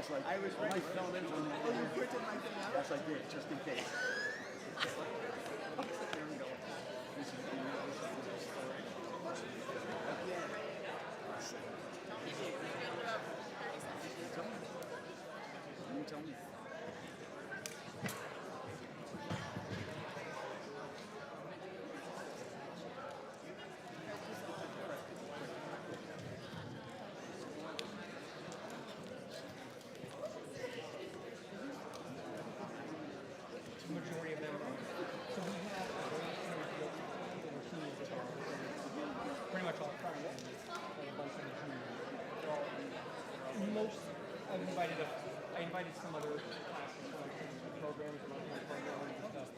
was like, I was my ready. fell in on Oh, you printed my thing out? Yes, I did, just in case. There we go. This is the story. You tell me. Majority of them. So we have a great interview that we're seeing with our pretty much all freshmen and a bunch of the juniors. Most I invited some other classes from like programs and other programs and stuff.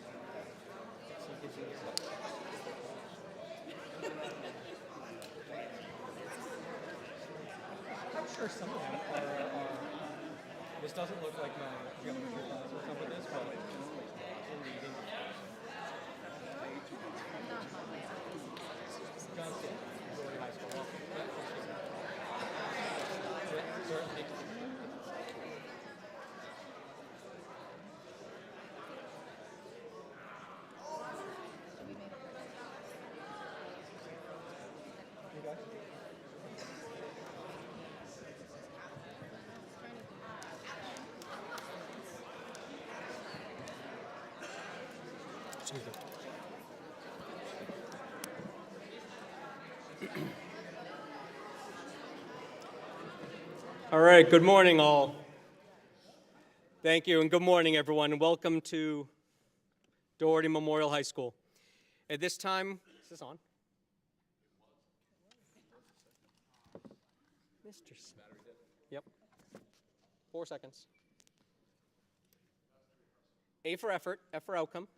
So it gives you I'm sure some of them are this doesn't look like my geometry class or something with this, but Johnson, Doherty High School. Certainly. You guys? Excuse me. All right, good morning, all. Thank you, and good morning, everyone, and welcome to Doherty Memorial High School. At this time, is this on? Mr. Yep. 4 seconds. A for effort, F for outcome.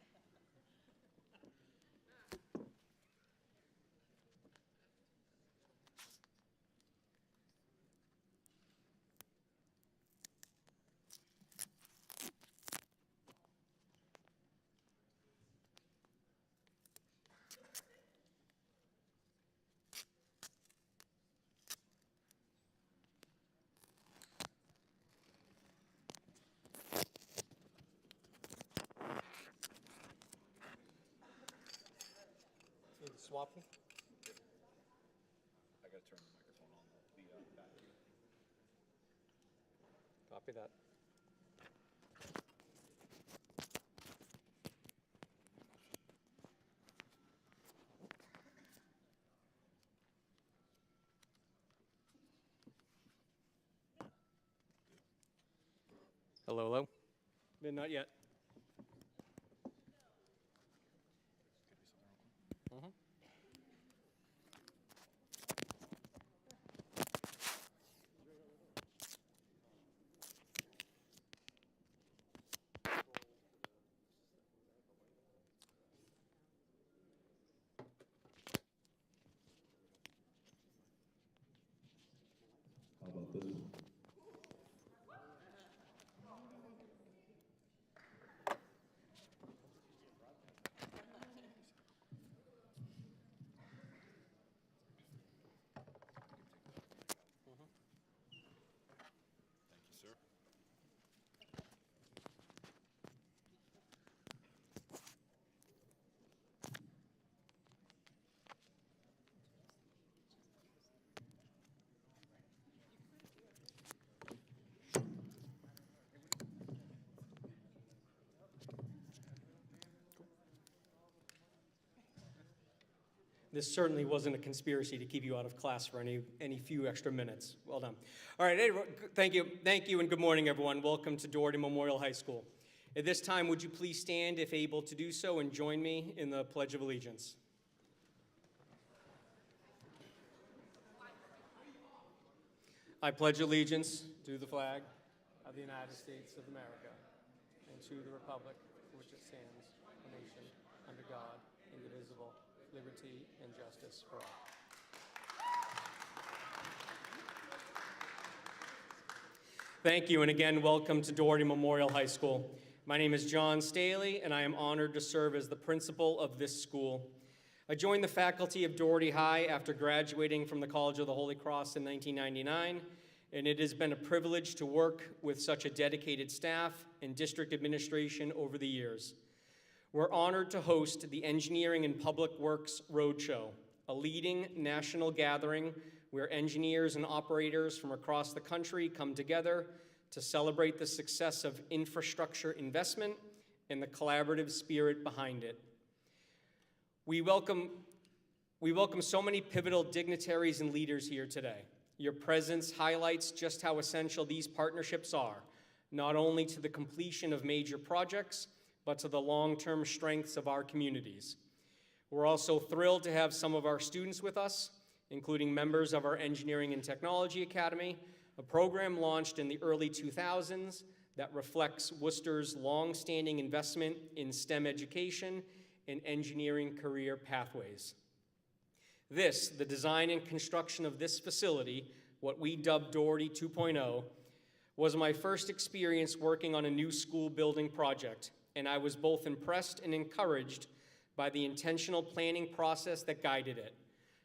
Swapping. I gotta turn the microphone on the back. Copy that. Hello, hello. Not yet. How about this one? Thank you, sir. This certainly wasn't a conspiracy to keep you out of class for any few extra minutes. Well done. All right, thank you, and good morning, everyone. Welcome to Doherty Memorial High School. At this time, would you please stand, if able to do so, and join me in the Pledge of Allegiance? I pledge allegiance to the flag of the United States of America and to the republic for which it stands, a nation under God, indivisible, liberty and justice for all. Thank you, and again, welcome to Doherty Memorial High School. My name is John Staley, and I am honored to serve as the principal of this school. I joined the faculty of Doherty High after graduating from the College of the Holy Cross in 1999, and it has been a privilege to work with such a dedicated staff and district administration over the years. We're honored to host the Engineering and Public Works Roadshow, a leading national gathering where engineers and operators from across the country come together to celebrate the success of infrastructure investment and the collaborative spirit behind it. We welcome so many pivotal dignitaries and leaders here today. Your presence highlights just how essential these partnerships are, not only to the completion of major projects, but to the long-term strengths of our communities. We're also thrilled to have some of our students with us, including members of our Engineering and Technology Academy, a program launched in the early 2000s that reflects Worcester's long-standing investment in STEM education and engineering career pathways. The design and construction of this facility, what we dubbed Doherty 2.0, was my first experience working on a new school building project, and I was both impressed and encouraged by the intentional planning process that guided it.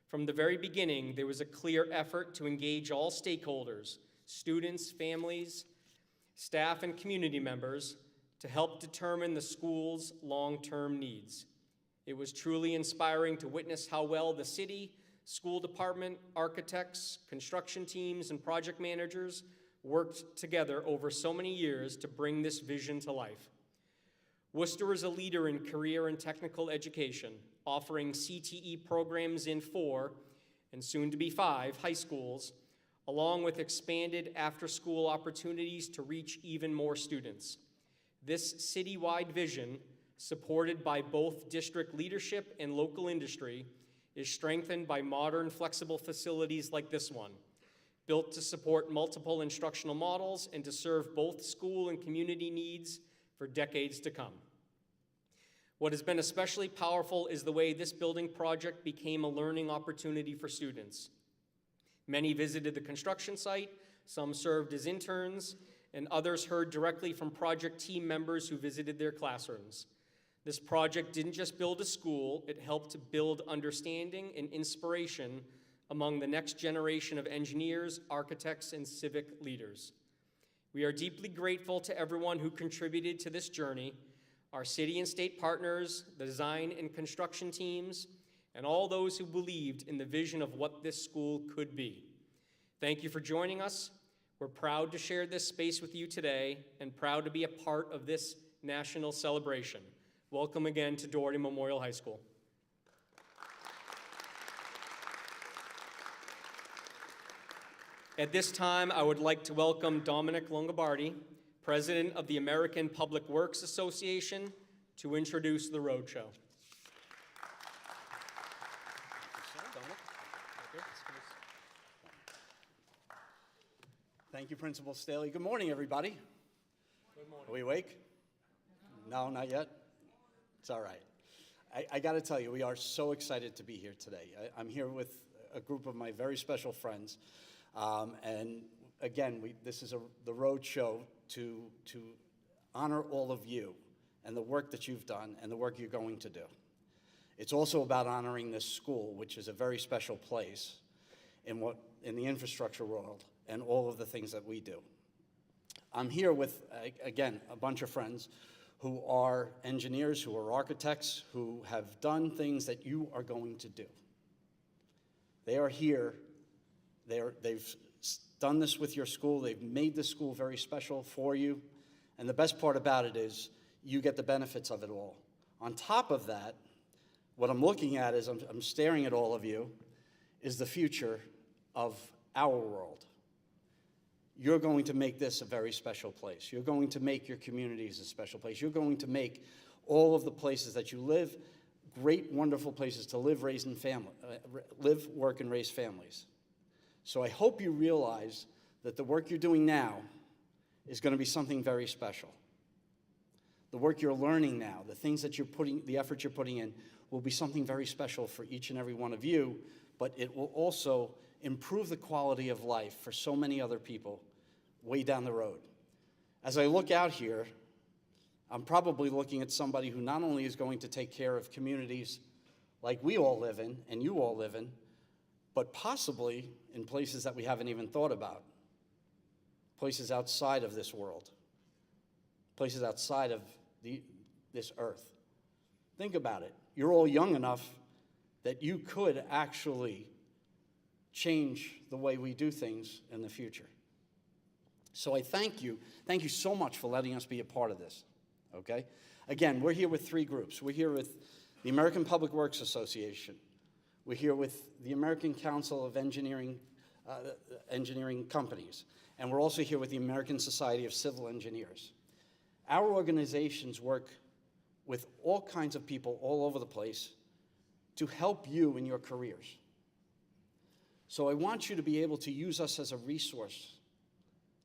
From the very beginning, there was a clear effort to engage all stakeholders, students, families, staff, and community members to help determine the school's long-term needs. It was truly inspiring to witness how well the city, school department, architects, construction teams, and project managers worked together over so many years to bring this vision to life. Worcester is a leader in career and technical education, offering CTE programs in 4, and soon to be 5, high schools, along with expanded after-school opportunities to reach even more students. This citywide vision, supported by both district leadership and local industry, is strengthened by modern, flexible facilities like this one, built to support multiple instructional models and to serve both school and community needs for decades to come. What has been especially powerful is the way this building project became a learning opportunity for students. Many visited the construction site, some served as interns, and others heard directly from project team members who visited their classrooms. This project didn't just build a school, it helped to build understanding and inspiration among the next generation of engineers, architects, and civic leaders. We are deeply grateful to everyone who contributed to this journey, our city and state partners, the design and construction teams, and all those who believed in the vision of what this school could be. Thank you for joining us. We're proud to share this space with you today and proud to be a part of this national celebration. Welcome again to Doherty Memorial High School. At this time, I would like to welcome Dominic Longobardi, President of the American Public Works Association, to introduce the Roadshow. Thank you, Principal Staley. Good morning, everybody. Good morning. Are we awake? No, not yet? It's all right. I got to tell you, we are so excited to be here today. I'm here with a group of my very special friends. And again, this is the Roadshow to honor all of you and the work that you've done and the work you're going to do. It's also about honoring this school, which is a very special place in the infrastructure world and all of the things that we do. I'm here with, again, a bunch of friends who are engineers, who are architects, who have done things that you are going to do. They are here. They've done this with your school. They've made this school very special for you. And the best part about it is you get the benefits of it all. On top of that, what I'm looking at is I'm staring at all of you, is the future of our world. You're going to make this a very special place. You're going to make your communities a special place. You're going to make all of the places that you live great, wonderful places to live, live, work, and raise families. So I hope you realize that the work you're doing now is going to be something very special. The work you're learning now, the things that the effort you're putting in, will be something very special for each and every one of you, but it will also improve the quality of life for so many other people way down the road. As I look out here, I'm probably looking at somebody who not only is going to take care of communities like we all live in and you all live in, but possibly in places that we haven't even thought about. places outside of this world, places outside of this earth. Think about it. You're all young enough that you could actually change the way we do things in the future. So I thank you. Thank you so much for letting us be a part of this, okay? Again, we're here with 3 groups. We're here with the American Public Works Association. We're here with the American Council of Engineering Companies. And we're also here with the American Society of Civil Engineers. Our organizations work with all kinds of people all over the place to help you in your careers. So I want you to be able to use us as a resource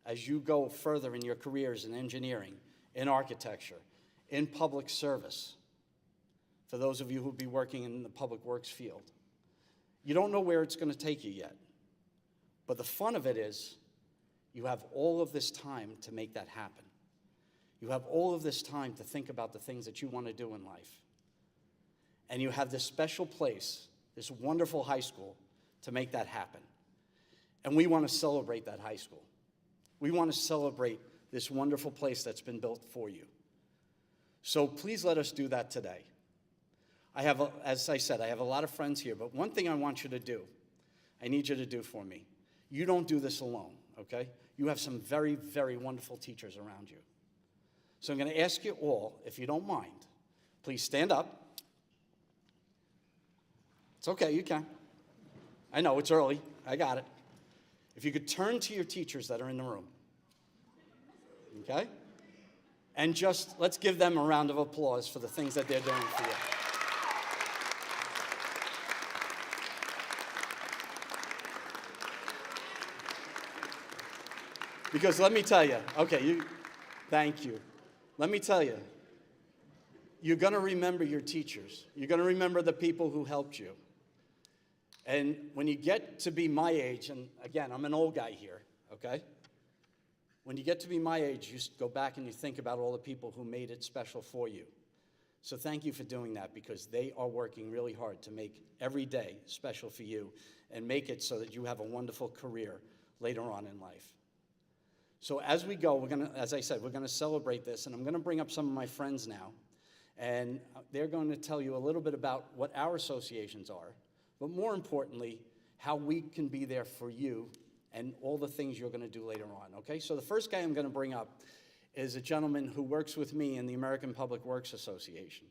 as you go further in your careers in engineering, in architecture, in public service, for those of you who'll be working in the public works field. You don't know where it's going to take you yet, but the fun of it is you have all of this time to make that happen. You have all of this time to think about the things that you want to do in life. And you have this special place, this wonderful high school, to make that happen. And we want to celebrate that high school. We want to celebrate this wonderful place that's been built for you. So please let us do that today. As I said, I have a lot of friends here, but one thing I want you to do, I need you to do for me. You don't do this alone, okay? You have some very, very wonderful teachers around you. So I'm going to ask you all, if you don't mind, please stand up. It's okay, you can. I know, it's early. I got it. If you could turn to your teachers that are in the room, okay? And just, let's give them a round of applause for the things that they're doing for you. Because let me tell you, okay, thank you. Let me tell you, you're going to remember your teachers. You're going to remember the people who helped you. And when you get to be my age, and again, I'm an old guy here, okay? When you get to be my age, you go back and you think about all the people who made it special for you. So thank you for doing that, because they are working really hard to make every day special for you and make it so that you have a wonderful career later on in life. So as we go, as I said, we're going to celebrate this, and I'm going to bring up some of my friends now, and they're going to tell you a little bit about what our associations are, but more importantly, how we can be there for you and all the things you're going to do later on, okay? So the first guy I'm going to bring up is a gentleman who works with me in the American Public Works Association.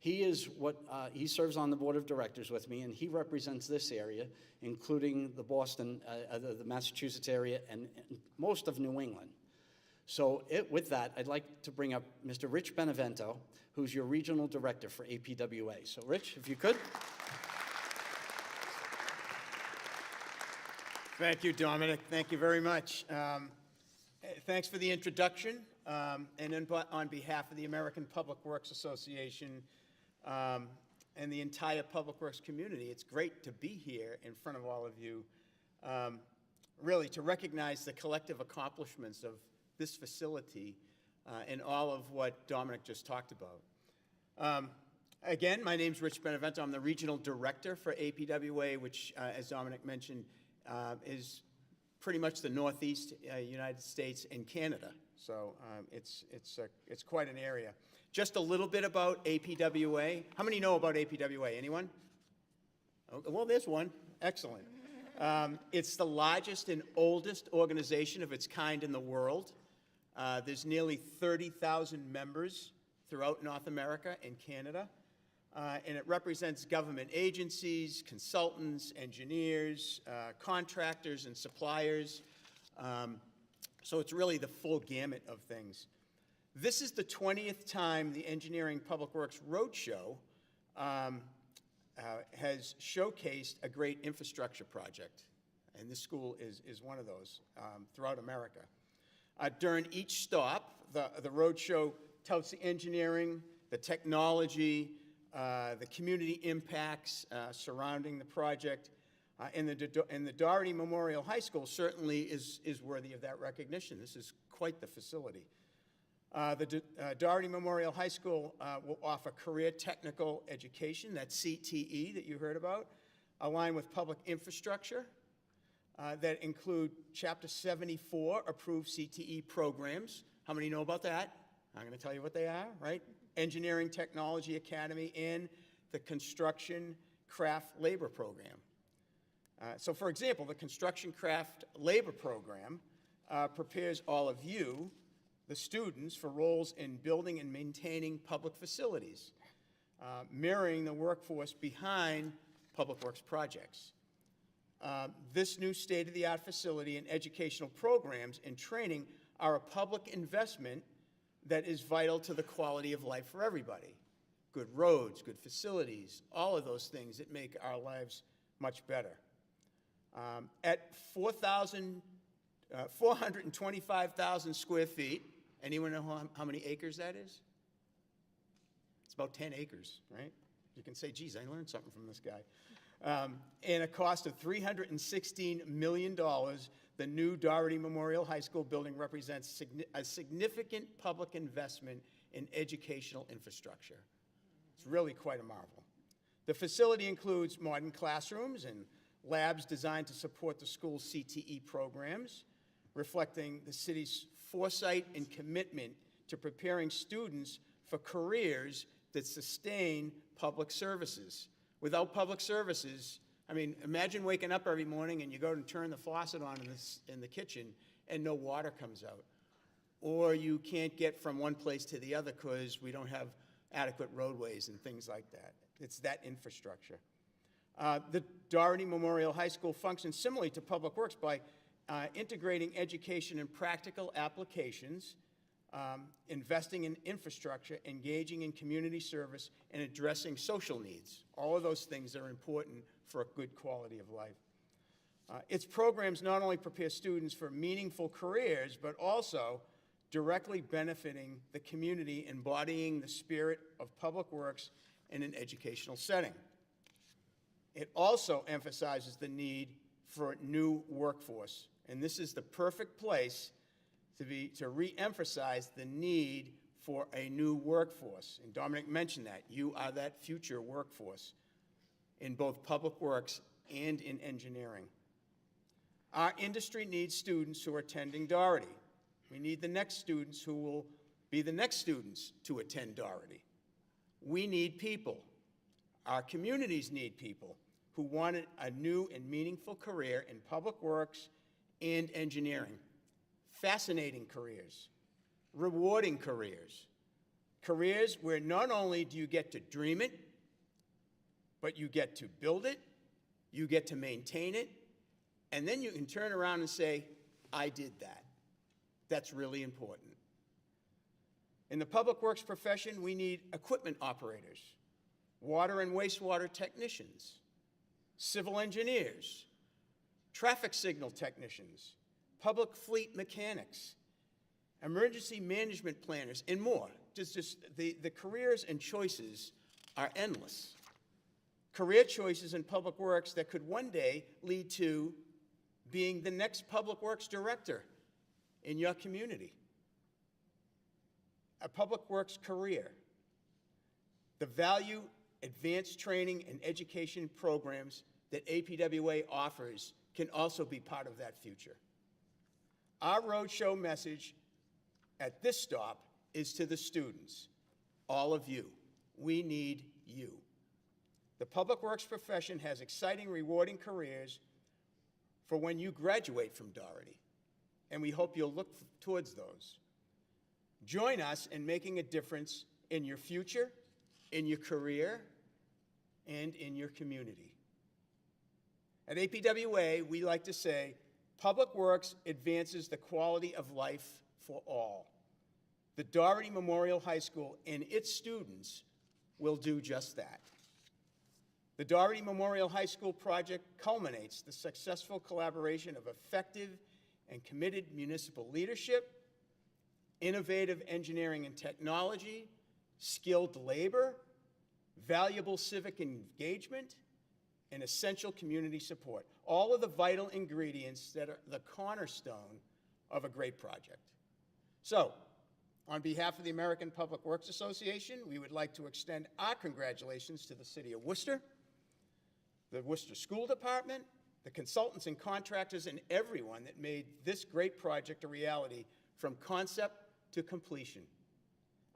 He serves on the board of directors with me, and he represents this area, including the Boston, the Massachusetts area, and most of New England. So with that, I'd like to bring up Mr. Rich Benevento, who's your regional director for APWA. So Rich, if you could. Thank you, Dominic. Thank you very much. Thanks for the introduction. And on behalf of the American Public Works Association and the entire public works community, it's great to be here in front of all of you, really to recognize the collective accomplishments of this facility and all of what Dominic just talked about. Again, my name's Rich Benevento. I'm the regional director for APWA, which, as Dominic mentioned, is pretty much the Northeast United States and Canada. So it's quite an area. Just a little bit about APWA. How many know about APWA? Anyone? Oh, well, there's one. Excellent. It's the largest and oldest organization of its kind in the world. There's nearly 30,000 members throughout North America and Canada. And it represents government agencies, consultants, engineers, contractors, and suppliers. So it's really the full gamut of things. This is the 20th time the Engineering Public Works Roadshow has showcased a great infrastructure project. And this school is one of those throughout America. During each stop, the Roadshow touts the engineering, the technology, the community impacts surrounding the project, and the Doherty Memorial High School certainly is worthy of that recognition. This is quite the facility. The Doherty Memorial High School will offer career technical education, that's CTE that you heard about, aligned with public infrastructure, that include Chapter 74 approved CTE programs. How many know about that? I'm going to tell you what they are, right? Engineering Technology Academy and the Construction Craft Labor Program. So for example, the Construction Craft Labor Program prepares all of you, the students, for roles in building and maintaining public facilities, mirroring the workforce behind public works projects. This new state-of-the-art facility and educational programs and training are a public investment that is vital to the quality of life for everybody. Good roads, good facilities, all of those things that make our lives much better. At 425,000 square feet, anyone know how many acres that is? It's about 10 acres, right? You can say, geez, I learned something from this guy. And a cost of $316 million, the new Doherty Memorial High School building represents a significant public investment in educational infrastructure. It's really quite a marvel. The facility includes modern classrooms and labs designed to support the school's CTE programs, reflecting the city's foresight and commitment to preparing students for careers that sustain public services. Without public services, I mean, imagine waking up every morning and you go to turn the faucet on in the kitchen and no water comes out. Or you can't get from one place to the other because we don't have adequate roadways and things like that. It's that infrastructure. The Doherty Memorial High School functions similarly to Public Works by integrating education and practical applications, investing in infrastructure, engaging in community service, and addressing social needs. All of those things are important for a good quality of life. Its programs not only prepare students for meaningful careers, but also directly benefiting the community, embodying the spirit of public works in an educational setting. It also emphasizes the need for a new workforce, and this is the perfect place to re-emphasize the need for a new workforce. And Dominic mentioned that. You are that future workforce in both public works and in engineering. Our industry needs students who are attending Doherty. We need the next students who will be the next students to attend Doherty. We need people. Our communities need people who want a new and meaningful career in public works and engineering. Fascinating careers, rewarding careers, careers where not only do you get to dream it, but you get to build it, you get to maintain it, and then you can turn around and say, I did that. That's really important. In the public works profession, we need equipment operators, water and wastewater technicians, civil engineers, traffic signal technicians, public fleet mechanics, emergency management planners, and more. The careers and choices are endless. Career choices in public works that could one day lead to being the next public works director in your community. A public works career. The value, advanced training, and education programs that APWA offers can also be part of that future. Our roadshow message at this stop is to the students, all of you. We need you. The public works profession has exciting, rewarding careers for when you graduate from Doherty, and we hope you'll look towards those. Join us in making a difference in your future, in your career, and in your community. At APWA, we like to say, public works advances the quality of life for all. The Doherty Memorial High School and its students will do just that. The Doherty Memorial High School project culminates the successful collaboration of effective and committed municipal leadership, innovative engineering and technology, skilled labor, valuable civic engagement, and essential community support. All of the vital ingredients that are the cornerstone of a great project. So, on behalf of the American Public Works Association, we would like to extend our congratulations to the City of Worcester, the Worcester School Department, the consultants and contractors, and everyone that made this great project a reality from concept to completion.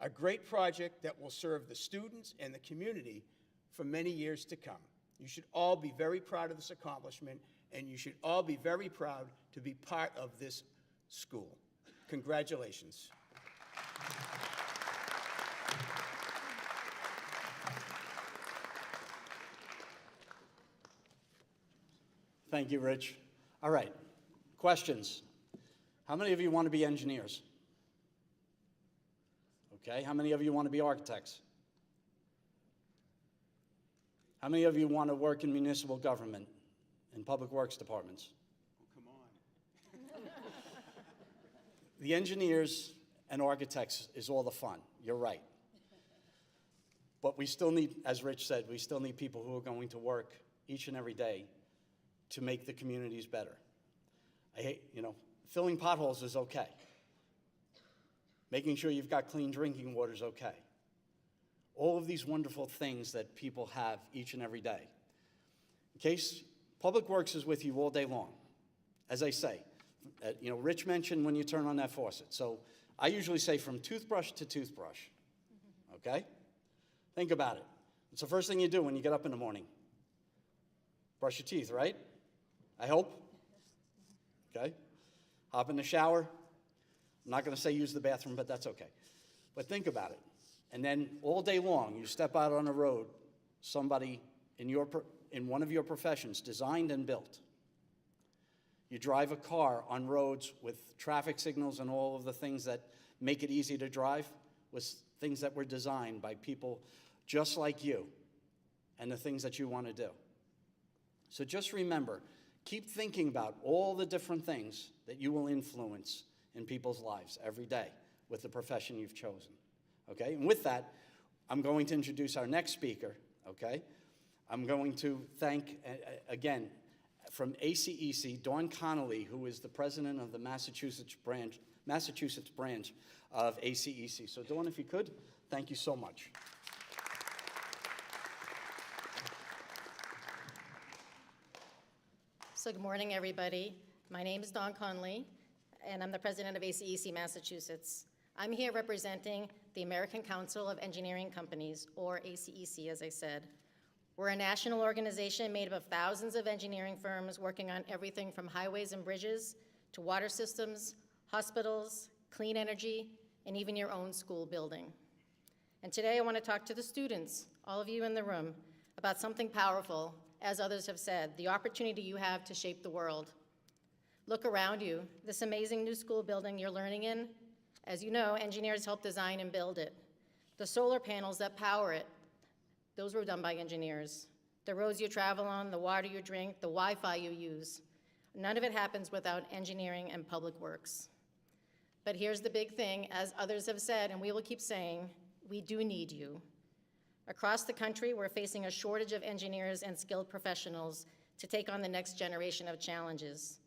A great project that will serve the students and the community for many years to come. You should all be very proud of this accomplishment, and you should all be very proud to be part of this school. Congratulations. Thank you, Rich. All right, questions. How many of you want to be engineers? Okay, how many of you want to be architects? How many of you want to work in municipal government, in public works departments? Come on. The engineers and architects is all the fun, you're right. But we still need, as Rich said, we still need people who are going to work each and every day to make the communities better. I hate, filling potholes is okay. Making sure you've got clean drinking water is okay. All of these wonderful things that people have each and every day. In case Public Works is with you all day long. As I say, Rich mentioned when you turn on that faucet. So I usually say from toothbrush to toothbrush, okay? Think about it. It's the first thing you do when you get up in the morning. Brush your teeth, right? I hope. Okay? Hop in the shower. I'm not going to say use the bathroom, but that's okay. But think about it. And then all day long, you step out on the road, somebody in one of your professions designed and built. You drive a car on roads with traffic signals and all of the things that make it easy to drive, with things that were designed by people just like you and the things that you want to do. So just remember, keep thinking about all the different things that you will influence in people's lives every day with the profession you've chosen, okay? And with that, I'm going to introduce our next speaker, okay? I'm going to thank, again, from ACEC, Dawn Connolly, who is the president of the Massachusetts branch of ACEC. So Dawn, if you could, thank you so much. So good morning, everybody. My name is Dawn Conley, and I'm the president of ACEC Massachusetts. I'm here representing the American Council of Engineering Companies, or ACEC, as I said. We're a national organization made up of thousands of engineering firms working on everything from highways and bridges to water systems, hospitals, clean energy, and even your own school building. And today I want to talk to the students, all of you in the room, about something powerful, as others have said, the opportunity you have to shape the world. Look around you, this amazing new school building you're learning in. As you know, engineers helped design and build it. The solar panels that power it, those were done by engineers. The roads you travel on, the water you drink, the Wi-Fi you use. None of it happens without engineering and public works. But here's the big thing, as others have said, and we will keep saying, we do need you. Across the country, we're facing a shortage of engineers and skilled professionals to take on the next generation of challenges.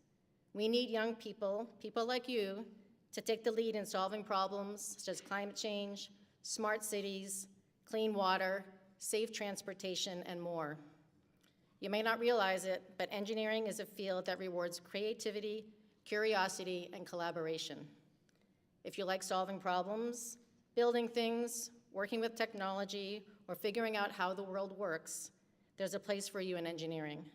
We need young people, people like you, to take the lead in solving problems such as climate change, smart cities, clean water, safe transportation, and more. You may not realize it, but engineering is a field that rewards creativity, curiosity, and collaboration. If you like solving problems, building things, working with technology, or figuring out how the world works, there's a place for you in engineering.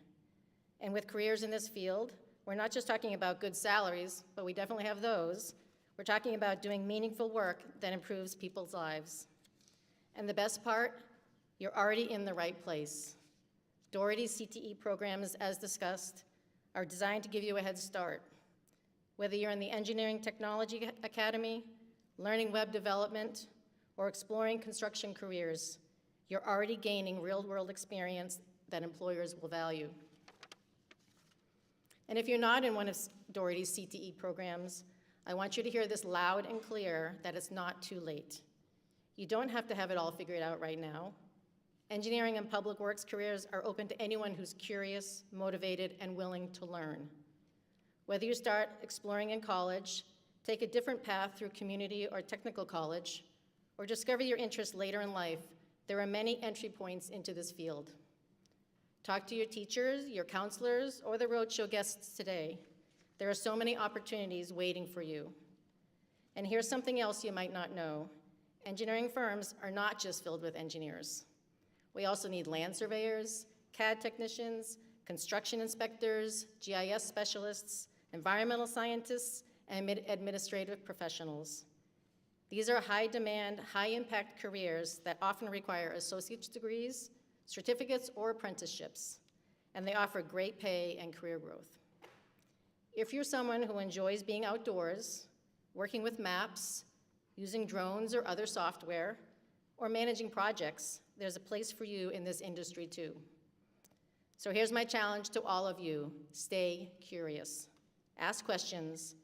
And with careers in this field, we're not just talking about good salaries, but we definitely have those. We're talking about doing meaningful work that improves people's lives. And the best part, you're already in the right place. Doherty's CTE programs, as discussed, are designed to give you a head start. Whether you're in the Engineering Technology Academy, learning web development, or exploring construction careers, you're already gaining real-world experience that employers will value. And if you're not in one of Doherty's CTE programs, I want you to hear this loud and clear that it's not too late. You don't have to have it all figured out right now. Engineering and public works careers are open to anyone who's curious, motivated, and willing to learn. Whether you start exploring in college, take a different path through community or technical college, or discover your interests later in life, there are many entry points into this field. Talk to your teachers, your counselors, or the Roadshow guests today. There are so many opportunities waiting for you. And here's something else you might not know. Engineering firms are not just filled with engineers. We also need land surveyors, CAD technicians, construction inspectors, GIS specialists, environmental scientists, and administrative professionals. These are high-demand, high-impact careers that often require associate's degrees, certificates, or apprenticeships, and they offer great pay and career growth. If you're someone who enjoys being outdoors, working with maps, using drones or other software, or managing projects, there's a place for you in this industry too. So here's my challenge to all of you. Stay curious. Ask questions.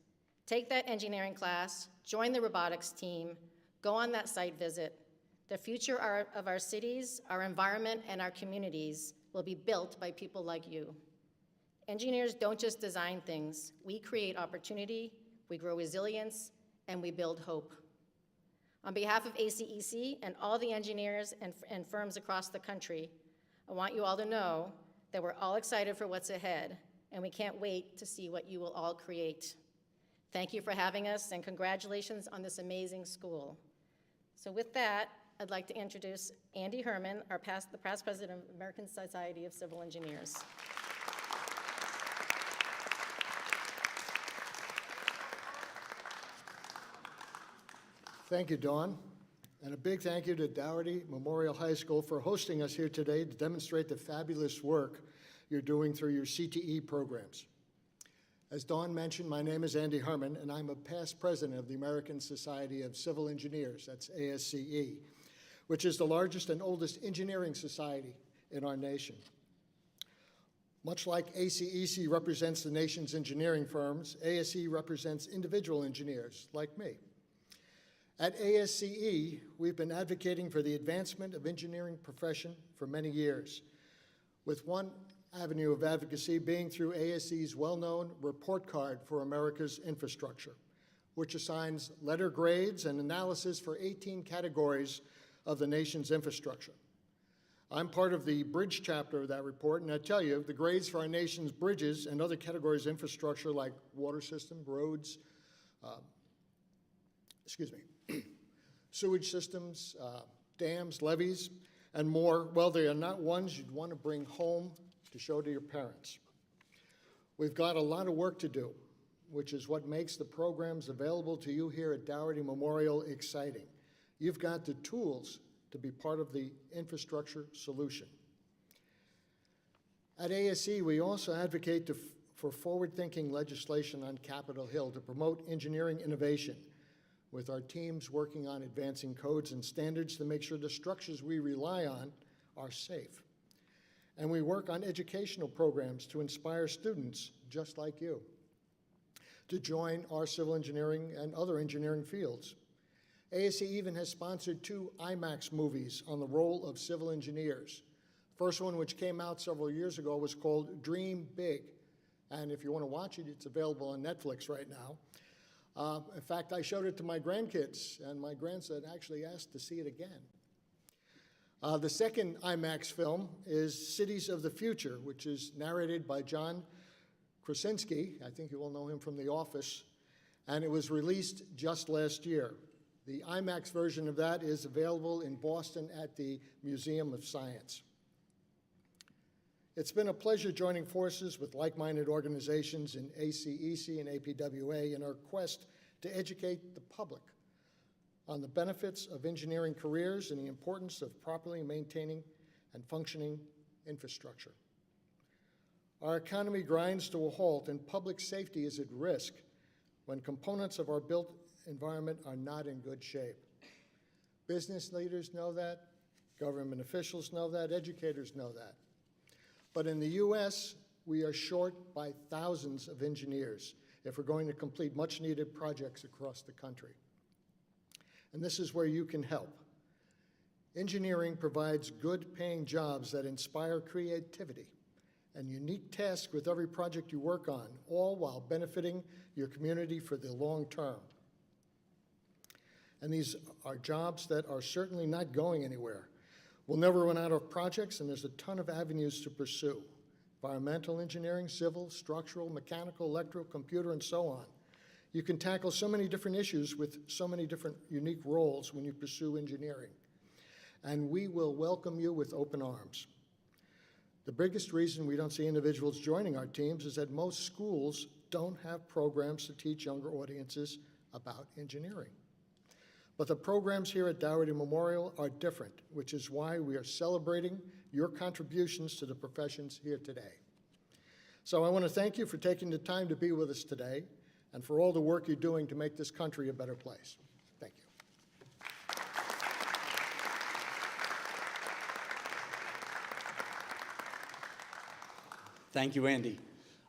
Take that engineering class. Join the robotics team. Go on that site visit. The future of our cities, our environment, and our communities will be built by people like you. Engineers don't just design things. We create opportunity, we grow resilience, and we build hope. On behalf of ACEC and all the engineers and firms across the country, I want you all to know that we're all excited for what's ahead, and we can't wait to see what you will all create. Thank you for having us, and congratulations on this amazing school. So with that, I'd like to introduce Andy Herman, the past president of the American Society of Civil Engineers. Thank you, Dawn, and a big thank you to Doherty Memorial High School for hosting us here today to demonstrate the fabulous work you're doing through your CTE programs. As Dawn mentioned, my name is Andy Herman, and I'm a past president of the American Society of Civil Engineers, that's ASCE, which is the largest and oldest engineering society in our nation. Much like ACEC represents the nation's engineering firms, ASCE represents individual engineers like me. At ASCE, we've been advocating for the advancement of engineering profession for many years, with one avenue of advocacy being through ASCE's well-known report card for America's infrastructure, which assigns letter grades and analysis for 18 categories of the nation's infrastructure. I'm part of the bridge chapter of that report, and I tell you, the grades for our nation's bridges and other categories of infrastructure like water system, roads, sewage systems, dams, levees, and more, well, they are not ones you'd want to bring home to show to your parents. We've got a lot of work to do, which is what makes the programs available to you here at Doherty Memorial exciting. You've got the tools to be part of the infrastructure solution. At ASCE, we also advocate for forward-thinking legislation on Capitol Hill to promote engineering innovation, with our teams working on advancing codes and standards to make sure the structures we rely on are safe. And we work on educational programs to inspire students just like you to join our civil engineering and other engineering fields. ASCE even has sponsored 2 IMAX movies on the role of civil engineers. First one, which came out several years ago, was called Dream Big. And if you want to watch it, it's available on Netflix right now. In fact, I showed it to my grandkids, and my grandson actually asked to see it again. The second IMAX film is Cities of the Future, which is narrated by John Krasinski. I think you all know him from The Office, and it was released just last year. The IMAX version of that is available in Boston at the Museum of Science. It's been a pleasure joining forces with like-minded organizations in ACEC and APWA in our quest to educate the public on the benefits of engineering careers and the importance of properly maintaining and functioning infrastructure. Our economy grinds to a halt, and public safety is at risk when components of our built environment are not in good shape. Business leaders know that, government officials know that, educators know that. But in the US, we are short by thousands of engineers if we're going to complete much-needed projects across the country. And this is where you can help. Engineering provides good-paying jobs that inspire creativity and unique tasks with every project you work on, all while benefiting your community for the long term. And these are jobs that are certainly not going anywhere. We'll never run out of projects, and there's a ton of avenues to pursue. Environmental engineering, civil, structural, mechanical, electrical, computer, and so on. You can tackle so many different issues with so many different unique roles when you pursue engineering. And we will welcome you with open arms. The biggest reason we don't see individuals joining our teams is that most schools don't have programs to teach younger audiences about engineering. But the programs here at Doherty Memorial are different, which is why we are celebrating your contributions to the professions here today. So I want to thank you for taking the time to be with us today and for all the work you're doing to make this country a better place. Thank you. Thank you, Andy.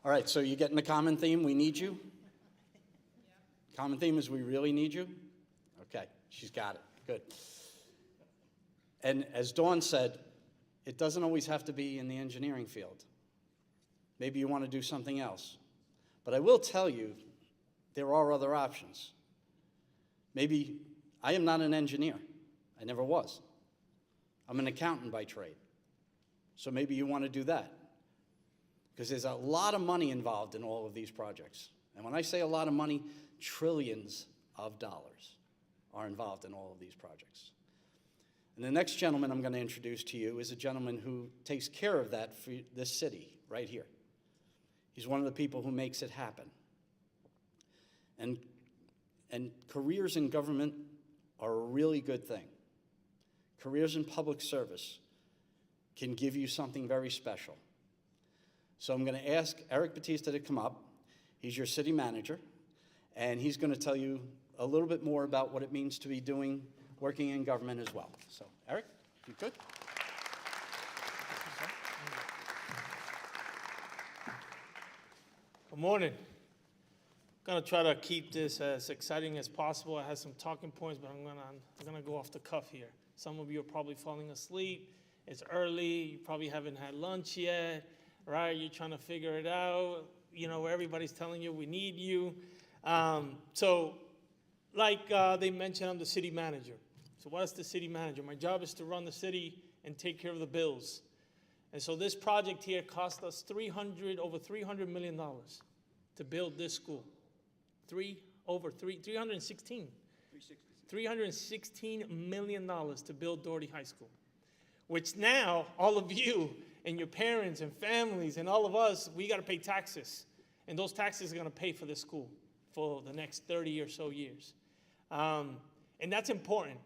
All right, so you getting the common theme? We need you? Common theme is we really need you? Okay, she's got it. Good. And as Dawn said, it doesn't always have to be in the engineering field. Maybe you want to do something else. But I will tell you, there are other options. Maybe I am not an engineer. I never was. I'm an accountant by trade. So maybe you want to do that. Because there's a lot of money involved in all of these projects. And when I say a lot of money, trillions of dollars are involved in all of these projects. And the next gentleman I'm going to introduce to you is a gentleman who takes care of that for this city right here. He's one of the people who makes it happen. And careers in government are a really good thing. Careers in public service can give you something very special. So I'm going to ask Eric Batista to come up. He's your city manager, and he's going to tell you a little bit more about what it means to be working in government as well. So, Eric, if you could. Good morning. I'm going to try to keep this as exciting as possible. I have some talking points, but I'm going to go off the cuff here. Some of you are probably falling asleep. It's early. You probably haven't had lunch yet, right? You're trying to figure it out. You know, everybody's telling you we need you. Like they mentioned, I'm the city manager. So what is the city manager? My job is to run the city and take care of the bills. And so this project here cost us over $300 million to build this school. $316 million to build Doherty High School, which now all of you and your parents and families and all of us, we got to pay taxes. And those taxes are going to pay for this school for the next 30 or so years. And that's important.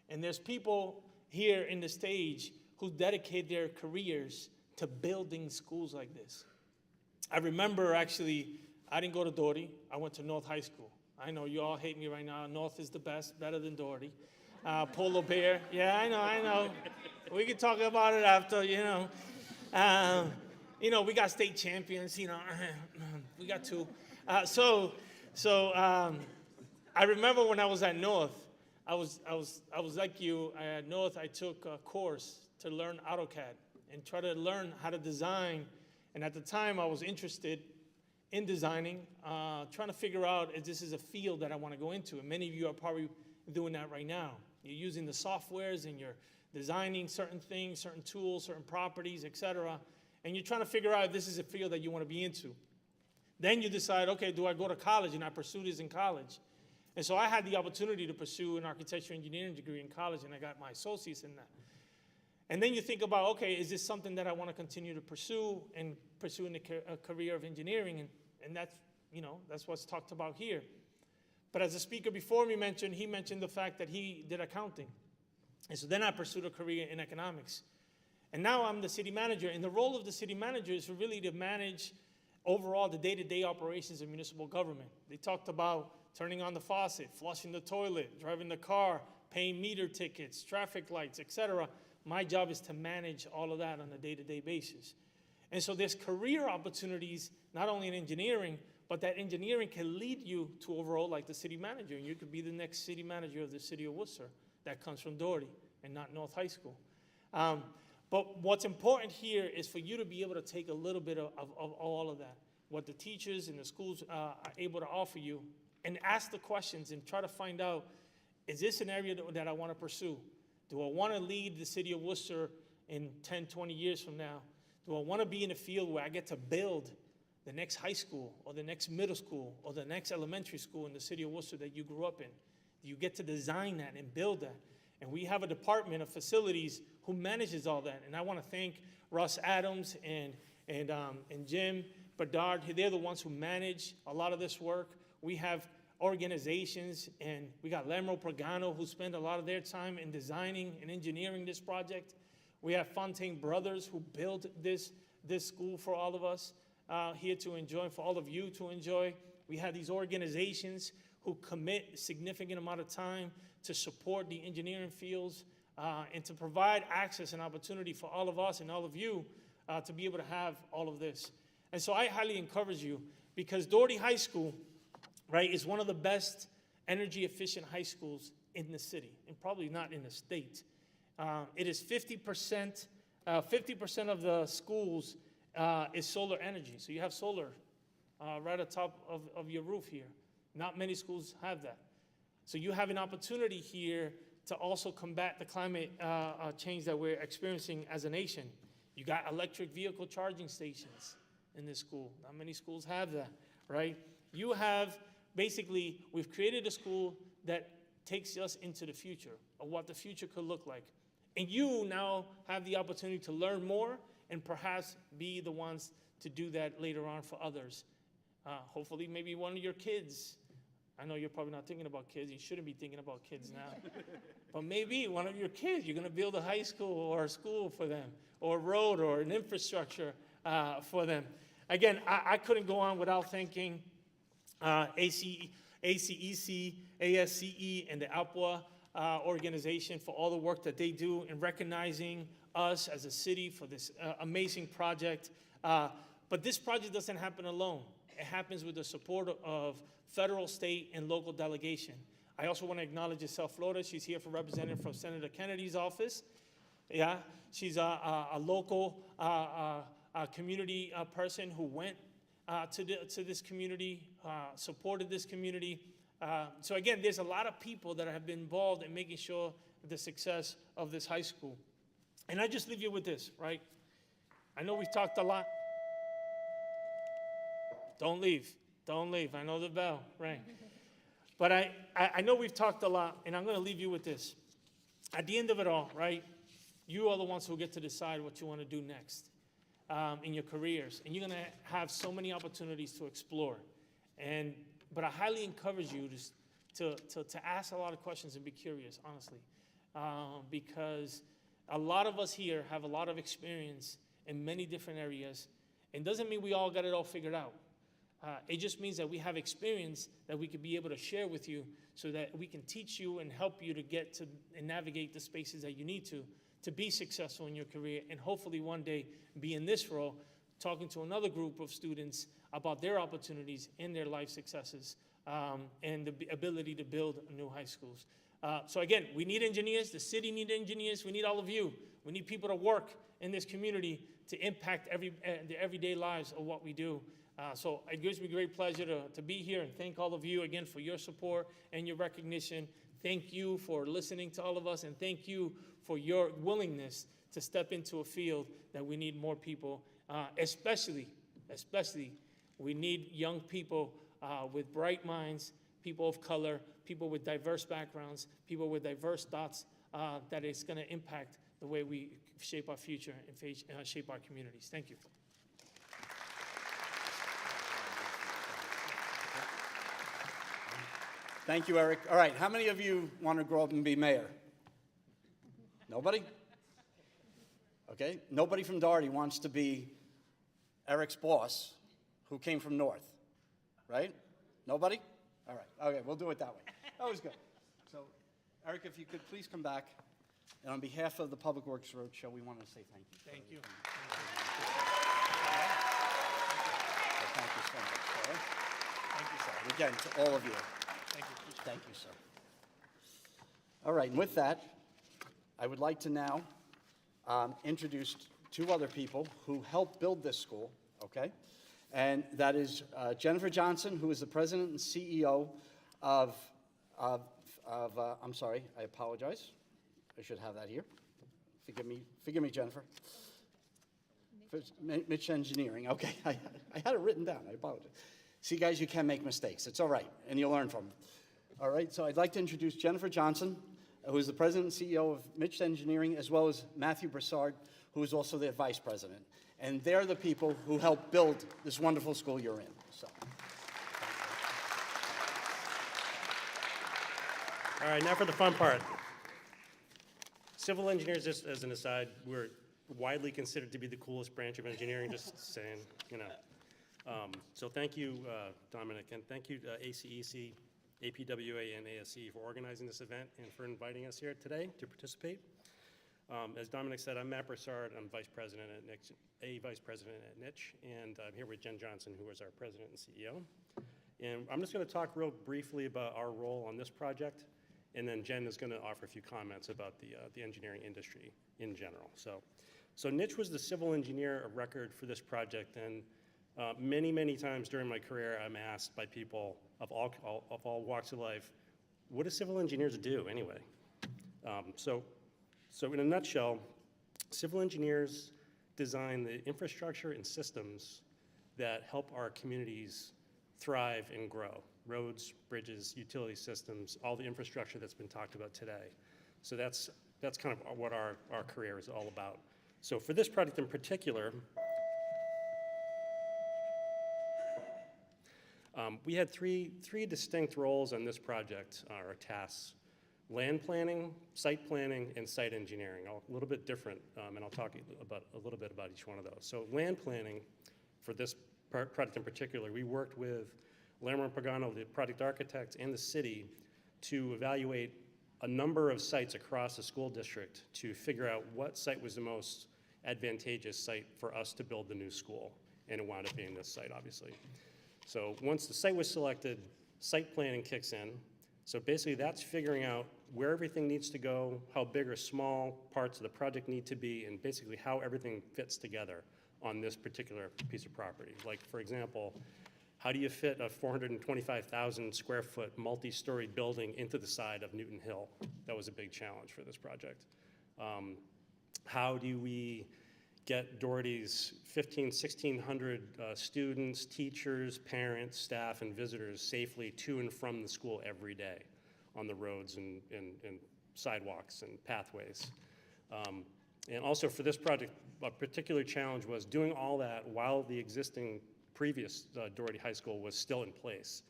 And there's people here in the stage who dedicate their careers to building schools like this. I remember, actually, I didn't go to Doherty. I went to North High School. I know you all hate me right now. North is the best, better than Doherty. Polo Bear. Yeah, I know. We can talk about it after, we got state champions, we got two. So I remember when I was at North, I was like you. At North, I took a course to learn AutoCAD and try to learn how to design. And at the time, I was interested in designing, trying to figure out if this is a field that I want to go into. And many of you are probably doing that right now. You're using the softwares and you're designing certain things, certain tools, certain properties, etc. And you're trying to figure out if this is a field that you want to be into. Then you decide, okay, do I go to college? And I pursue this in college. And so I had the opportunity to pursue an architecture engineering degree in college, and I got my associates in that. And then you think about, okay, is this something that I want to continue to pursue and pursue in a career of engineering? And that's, that's what's talked about here. But as the speaker before me mentioned, he mentioned the fact that he did accounting. And so then I pursued a career in economics. And now I'm the city manager. And the role of the city manager is really to manage overall the day-to-day operations of municipal government. They talked about turning on the faucet, flushing the toilet, driving the car, paying meter tickets, traffic lights, etc. My job is to manage all of that on a day-to-day basis. And so there's career opportunities, not only in engineering, but that engineering can lead you to overall like the city manager. And you could be the next city manager of the city of Worcester. That comes from Doherty and not North High School. But what's important here is for you to be able to take a little bit of all of that, what the teachers and the schools are able to offer you, and ask the questions and try to find out, is this an area that I want to pursue? Do I want to lead the city of Worcester in 10, 20 years from now? Do I want to be in a field where I get to build the next high school or the next middle school or the next elementary school in the city of Worcester that you grew up in? Do you get to design that and build that? And we have a department of facilities who manages all that. And I want to thank Russ Adams and Jim Bedard. They're the ones who manage a lot of this work. We have organizations, and we got Lamro Pagano, who spend a lot of their time in designing and engineering this project. We have Fontaine Brothers, who built this school for all of us here to enjoy, for all of you to enjoy. We have these organizations who commit a significant amount of time to support the engineering fields and to provide access and opportunity for all of us and all of you to be able to have all of this. And so I highly encourage you, because Doherty High School, right, is one of the best energy efficient high schools in the city, and probably not in the state. It is 50% of the schools is solar energy. So you have solar right at the top of your roof here. Not many schools have that. So you have an opportunity here to also combat the climate change that we're experiencing as a nation. You got electric vehicle charging stations in this school. Not many schools have that, right? You have, basically, we've created a school that takes us into the future of what the future could look like. And you now have the opportunity to learn more and perhaps be the ones to do that later on for others. Hopefully, maybe one of your kids. I know you're probably not thinking about kids. You shouldn't be thinking about kids now. But maybe one of your kids, you're going to build a high school or a school for them, or a road or an infrastructure for them. Again, I couldn't go on without thanking ACEC, ASCE, and the APWA organization for all the work that they do in recognizing us as a city for this amazing project. But this project doesn't happen alone. It happens with the support of federal, state, and local delegation. I also want to acknowledge South Florida. She's here for representative from Senator Kennedy's office. Yeah, she's a local community person who went to this community, supported this community. So again, there's a lot of people that have been involved in making sure the success of this high school. And I just leave you with this, right? I know we've talked a lot. Don't leave. Don't leave. I know the bell rang. But I know we've talked a lot, and I'm going to leave you with this. At the end of it all, right, you are the ones who get to decide what you want to do next in your careers. And you're going to have so many opportunities to explore. But I highly encourage you to ask a lot of questions and be curious, honestly, because a lot of us here have a lot of experience in many different areas. It doesn't mean we all got it all figured out. It just means that we have experience that we could be able to share with you so that we can teach you and help you to get to and navigate the spaces that you need to be successful in your career, and hopefully one day be in this role talking to another group of students about their opportunities and their life successes and the ability to build new high schools. So again, we need engineers. The city needs engineers. We need all of you. We need people to work in this community to impact the everyday lives of what we do. So it gives me great pleasure to be here, and thank all of you again for your support and your recognition. Thank you for listening to all of us, and thank you for your willingness to step into a field that we need more people, especially we need young people with bright minds, people of color, people with diverse backgrounds, people with diverse thoughts that is going to impact the way we shape our future and shape our communities. Thank you. Thank you, Eric. All right, how many of you want to grow up and be mayor? Nobody? Okay, nobody from Doherty wants to be Eric's boss, who came from North, right? Nobody? All right, okay, we'll do it that way. That was good. So, Eric, if you could please come back. And on behalf of the Public Works Roadshow, we want to say thank you. Thank you. Thank you so much, sir. Thank you, sir. Again, to all of you. Thank you. Thank you, sir. All right, and with that, I would like to now introduce two other people who helped build this school, okay? And that is Jennifer Johnson, who is the president and CEO of I'm sorry, I apologize. I should have that here. Forgive me, Jennifer. Mitch Engineering, okay, I had it written down, I apologize. See, guys, you can make mistakes, it's all right, and you'll learn from them. All right, so I'd like to introduce Jennifer Johnson, who is the president and CEO of Mitch Engineering, as well as Matthew Broussard, who is also their vice president. And they're the people who helped build this wonderful school you're in, so. All right, now for the fun part. Civil engineers, just as an aside, we're widely considered to be the coolest branch of engineering, just saying, you know. So thank you, Dominic, and thank you, ACEC, APWA, and ASCE for organizing this event and for inviting us here today to participate. As Dominic said, I'm Matt Broussard. I'm vice president at Niche, and I'm here with Jen Johnson, who is our president and CEO. And I'm just going to talk real briefly about our role on this project, and then Jen is going to offer a few comments about the engineering industry in general. So Niche was the civil engineer of record for this project, and many, many times during my career, I'm asked by people of all walks of life, what do civil engineers do anyway? So in a nutshell, civil engineers design the infrastructure and systems that help our communities thrive and grow. Roads, bridges, utility systems, all the infrastructure that's been talked about today. So that's kind of what our career is all about. So for this project in particular, we had three distinct roles on this project, or tasks: land planning, site planning, and site engineering. A little bit different, and I'll talk a little bit about each one of those. So land planning, for this project in particular, we worked with Lamar Pagano, the project architect, and the city to evaluate a number of sites across the school district to figure out what site was the most advantageous site for us to build the new school, and it wound up being this site, obviously. So once the site was selected, site planning kicks in. So basically that's figuring out where everything needs to go, how big or small parts of the project need to be, and basically how everything fits together on this particular piece of property. Like, for example, how do you fit a 425,000 square foot multi-story building into the side of Newton Hill? That was a big challenge for this project. How do we get Doherty's 1,600 students, teachers, parents, staff, and visitors safely to and from the school every day on the roads and sidewalks and pathways? And also for this project, a particular challenge was doing all that while the existing previous Doherty High School was still in place.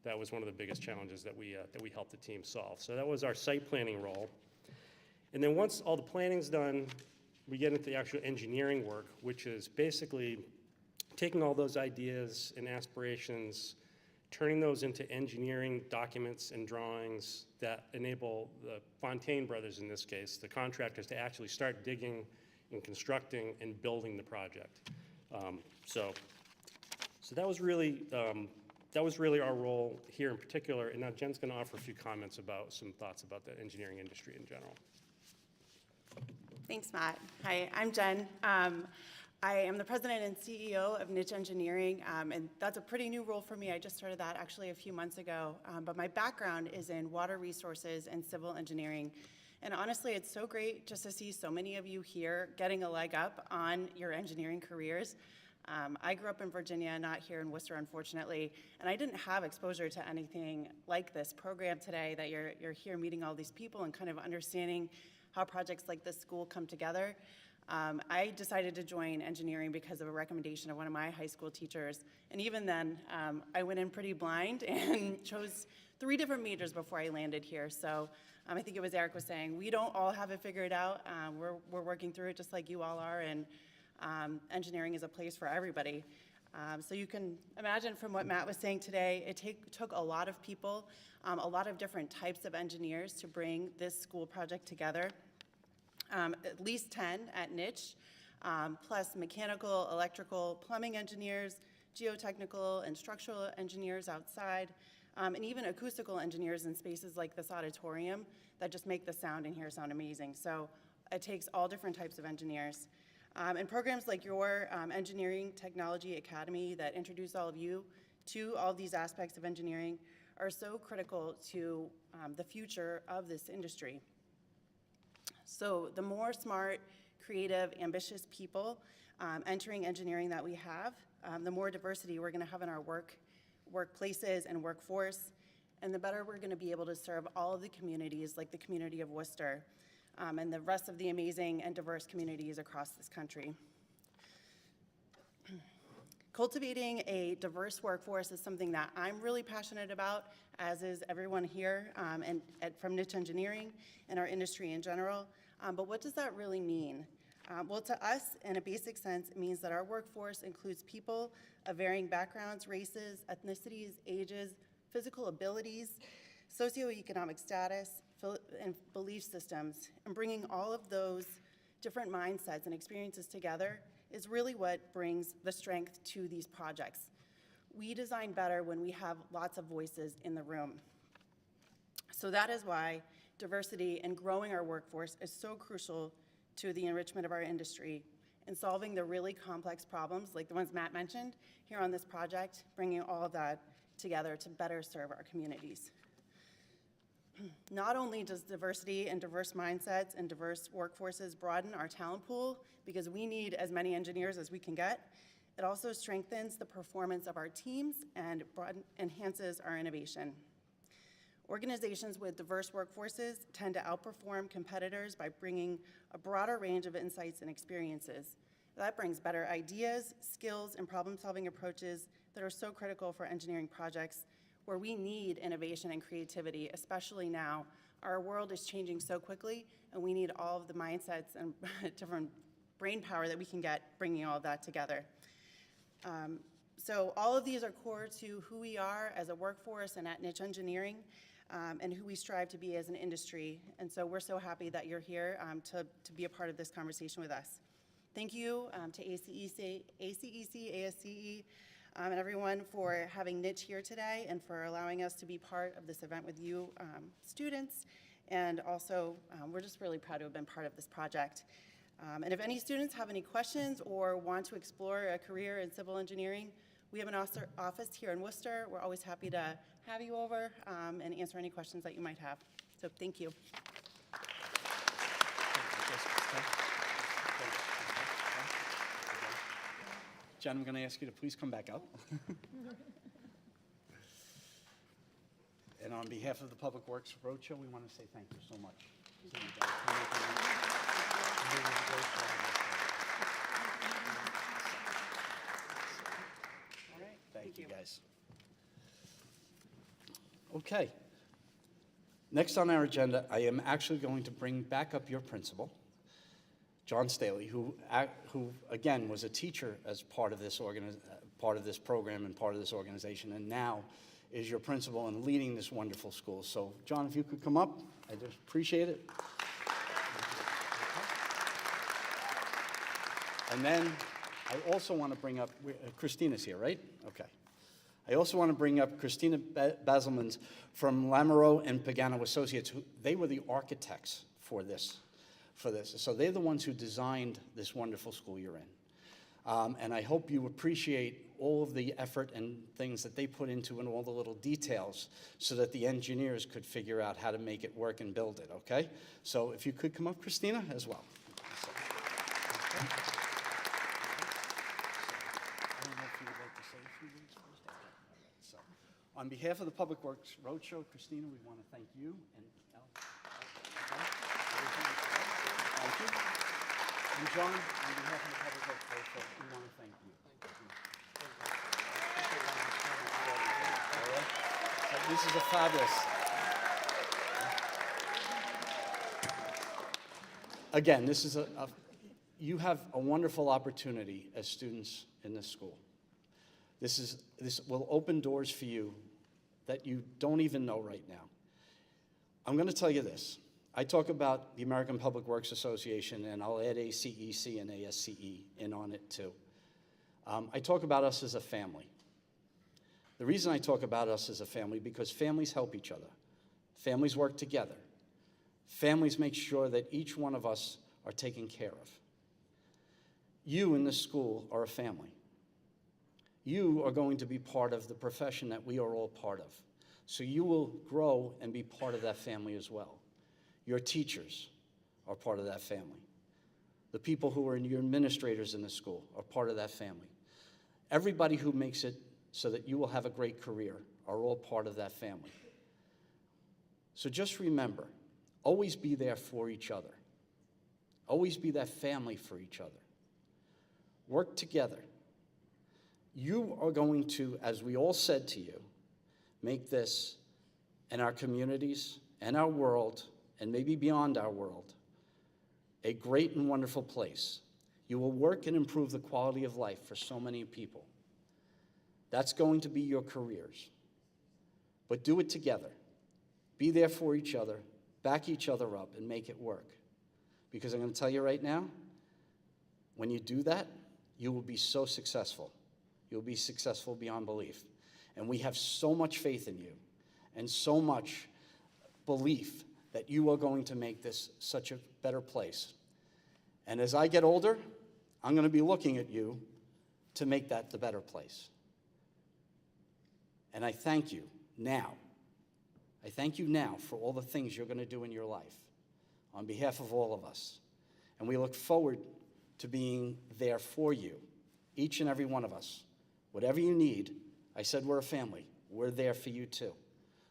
That was one of the biggest challenges that we helped the team solve. So that was our site planning role. And then once all the planning's done, we get into the actual engineering work, which is basically taking all those ideas and aspirations, turning those into engineering documents and drawings that enable the Fontaine brothers, in this case, the contractors, to actually start digging and constructing and building the project. So that was really our role here in particular. And now Jen's going to offer a few comments about some thoughts about the engineering industry in general. Thanks, Matt. Hi, I'm Jen. I am the president and CEO of Niche Engineering, and that's a pretty new role for me. I just started that actually a few months ago, but my background is in water resources and civil engineering. And honestly, it's so great just to see so many of you here getting a leg up on your engineering careers. I grew up in Virginia, not here in Worcester, unfortunately, and I didn't have exposure to anything like this program today, that you're here meeting all these people and kind of understanding how projects like this school come together. I decided to join engineering because of a recommendation of one of my high school teachers. And even then, I went in pretty blind and chose 3 different majors before I landed here. So I think it was Eric was saying, we don't all have it figured out. We're working through it just like you all are, and engineering is a place for everybody. So you can imagine from what Matt was saying today, it took a lot of people, a lot of different types of engineers to bring this school project together. At least 10 at Niche, plus mechanical, electrical, plumbing engineers, geotechnical and structural engineers outside, and even acoustical engineers in spaces like this auditorium that just make the sound in here sound amazing. So it takes all different types of engineers. And programs like your Engineering Technology Academy that introduce all of you to all these aspects of engineering are so critical to the future of this industry. So the more smart, creative, ambitious people entering engineering that we have, the more diversity we're going to have in our workplaces and workforce, and the better we're going to be able to serve all of the communities, like the community of Worcester, and the rest of the amazing and diverse communities across this country. Cultivating a diverse workforce is something that I'm really passionate about, as is everyone here from niche engineering and our industry in general. But what does that really mean? Well, to us, in a basic sense, it means that our workforce includes people of varying backgrounds, races, ethnicities, ages, physical abilities, socioeconomic status, and belief systems. And bringing all of those different mindsets and experiences together is really what brings the strength to these projects. We design better when we have lots of voices in the room. So that is why diversity and growing our workforce is so crucial to the enrichment of our industry and solving the really complex problems like the ones Matt mentioned here on this project, bringing all of that together to better serve our communities. Not only does diversity and diverse mindsets and diverse workforces broaden our talent pool, because we need as many engineers as we can get, it also strengthens the performance of our teams and enhances our innovation. Organizations with diverse workforces tend to outperform competitors by bringing a broader range of insights and experiences. That brings better ideas, skills, and problem-solving approaches that are so critical for engineering projects where we need innovation and creativity, especially now. Our world is changing so quickly, and we need all of the mindsets and different brain power that we can get bringing all of that together. So all of these are core to who we are as a workforce and at niche engineering, and who we strive to be as an industry. And so we're so happy that you're here to be a part of this conversation with us. Thank you to ACEC, ASCE, and everyone for having Niche here today and for allowing us to be part of this event with you students. And also, we're just really proud to have been part of this project. And if any students have any questions or want to explore a career in civil engineering, we have an office here in Worcester. We're always happy to have you over and answer any questions that you might have. So thank you. Jen, I'm going to ask you to please come back up. And on behalf of the Public Works Roadshow, we want to say thank you so much. All right. Thank you, guys. Okay. Next on our agenda, I am actually going to bring back up your principal, John Staley, who again was a teacher as part of this program and part of this organization, and now is your principal and leading this wonderful school. So, John, if you could come up, I just appreciate it. And then I also want to bring up Christina's here, right? Okay. I also want to bring up Christina Baselmans from Lamoureux and Pagano Associates. They were the architects for this. So they're the ones who designed this wonderful school you're in. And I hope you appreciate all of the effort and things that they put into and all the little details so that the engineers could figure out how to make it work and build it, okay? So if you could come up, Christina, as well. I don't know if you would like to say a few words first. So, on behalf of the Public Works Roadshow, Christina, we want to thank you and Thank you. And John, on behalf of the Public Works Roadshow, we want to thank you. All right? So this is a fabulous. Again, this is you have a wonderful opportunity as students in this school. This will open doors for you that you don't even know right now. I'm going to tell you this. I talk about the American Public Works Association, and I'll add ACEC and ASCE in on it too. I talk about us as a family. The reason I talk about us as a family, because families help each other. Families work together. Families make sure that each one of us are taken care of. You in this school are a family. You are going to be part of the profession that we are all part of. So you will grow and be part of that family as well. Your teachers are part of that family. The people who are your administrators in the school are part of that family. Everybody who makes it so that you will have a great career are all part of that family. So just remember, always be there for each other. Always be that family for each other. Work together. You are going to, as we all said to you, make this and our communities and our world, and maybe beyond our world, a great and wonderful place. You will work and improve the quality of life for so many people. That's going to be your careers. But do it together. Be there for each other, back each other up, and make it work. Because I'm going to tell you right now, when you do that, you will be so successful. You'll be successful beyond belief. And we have so much faith in you and so much belief that you are going to make this such a better place. And as I get older, I'm going to be looking at you to make that the better place. And I thank you now. I thank you now for all the things you're going to do in your life on behalf of all of us. And we look forward to being there for you, each and every one of us. Whatever you need, I said we're a family. We're there for you too.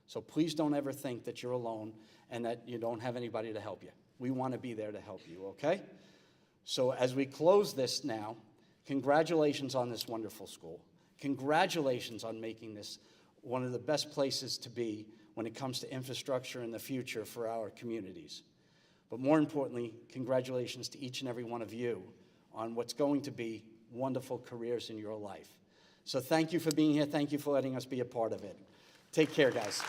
So please don't ever think that you're alone and that you don't have anybody to help you. We want to be there to help you, okay? So as we close this now, congratulations on this wonderful school. Congratulations on making this one of the best places to be when it comes to infrastructure in the future for our communities. But more importantly, congratulations to each and every one of you on what's going to be wonderful careers in your life. So thank you for being here. Thank you for letting us be a part of it. Take care, guys.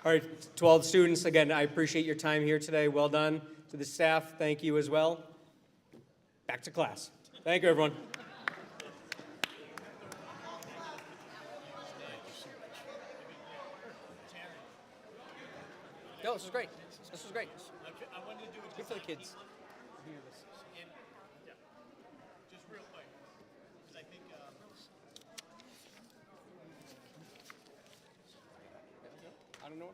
All right, to all the students, again, I appreciate your time here today. Well done. To the staff, thank you as well. Back to class. Thank you, everyone. No, this was great. This was great. I wanted to do it Good for the kids. just real quick, because I think, I don't know.